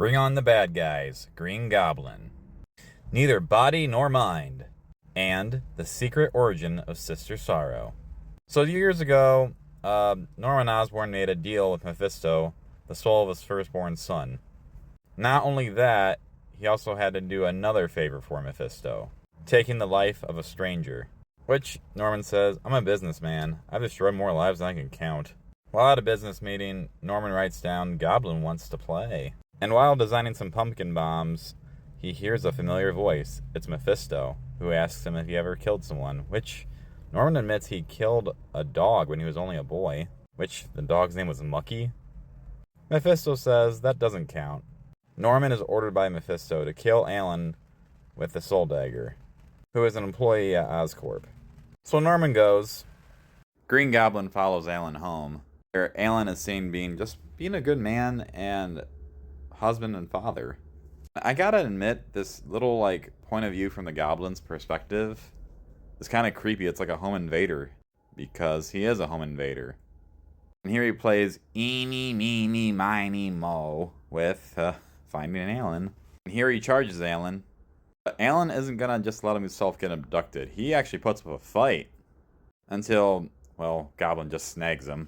Bring on the bad guys, Green Goblin. Neither body nor mind. And the secret origin of Sister Sorrow. So years ago, Norman Osborn made a deal with Mephisto, the soul of his firstborn son. Not only that, he also had to do another favor for Mephisto, taking the life of a stranger. Which, Norman says, I'm a businessman. I've destroyed more lives than I can count. While at a business meeting, Norman writes down Goblin wants to play. And while designing some pumpkin bombs, he hears a familiar voice. It's Mephisto, who asks him if he ever killed someone, which Norman admits he killed a dog when he was only a boy, which the dog's name was Mucky. Mephisto says that doesn't count. Norman is ordered by Mephisto to kill Alan with the Soul Dagger, who is an employee at Oscorp. So Norman goes. Green Goblin follows Alan home, where Alan is seen being a good man and husband and father. I gotta admit, this little point of view from the Goblin's perspective is kind of creepy. It's like a home invader, because he is a home invader. And here he plays eeny, meeny, miny, mo with finding Alan. And here he charges Alan. But Alan isn't gonna just let himself get abducted. He actually puts up a fight until, Goblin just snags him.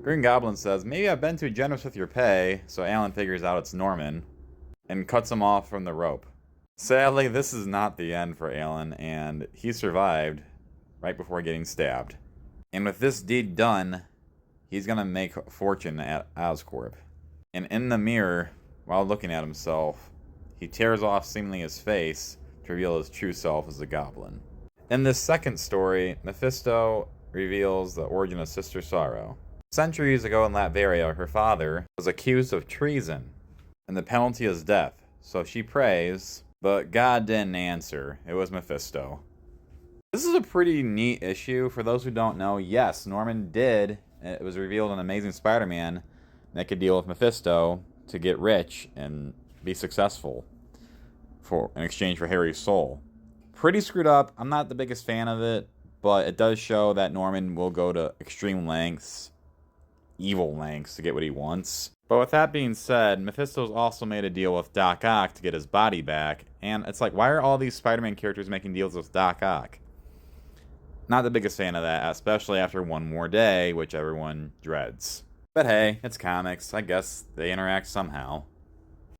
Green Goblin says, maybe I've been too generous with your pay, so Alan figures out it's Norman and cuts him off from the rope. Sadly, this is not the end for Alan, and he survived right before getting stabbed. And with this deed done, he's gonna make a fortune at Oscorp. And in the mirror, while looking at himself, he tears off seemingly his face to reveal his true self as a goblin. In this second story, Mephisto reveals the origin of Sister Sorrow. Centuries ago in Latveria, her father was accused of treason, and the penalty is death. So she prays, but God didn't answer. It was Mephisto. This is a pretty neat issue. For those who don't know, yes, Norman did. It was revealed in Amazing Spider-Man, make a deal with Mephisto to get rich and be successful in exchange for Harry's soul. Pretty screwed up. I'm not the biggest fan of it, but it does show that Norman will go to extreme lengths, evil lengths, to get what he wants. But with that being said, Mephisto's also made a deal with Doc Ock to get his body back, and it's like, why are all these Spider-Man characters making deals with Doc Ock? Not the biggest fan of that, especially after One More Day, which everyone dreads. But hey, it's comics. I guess they interact somehow.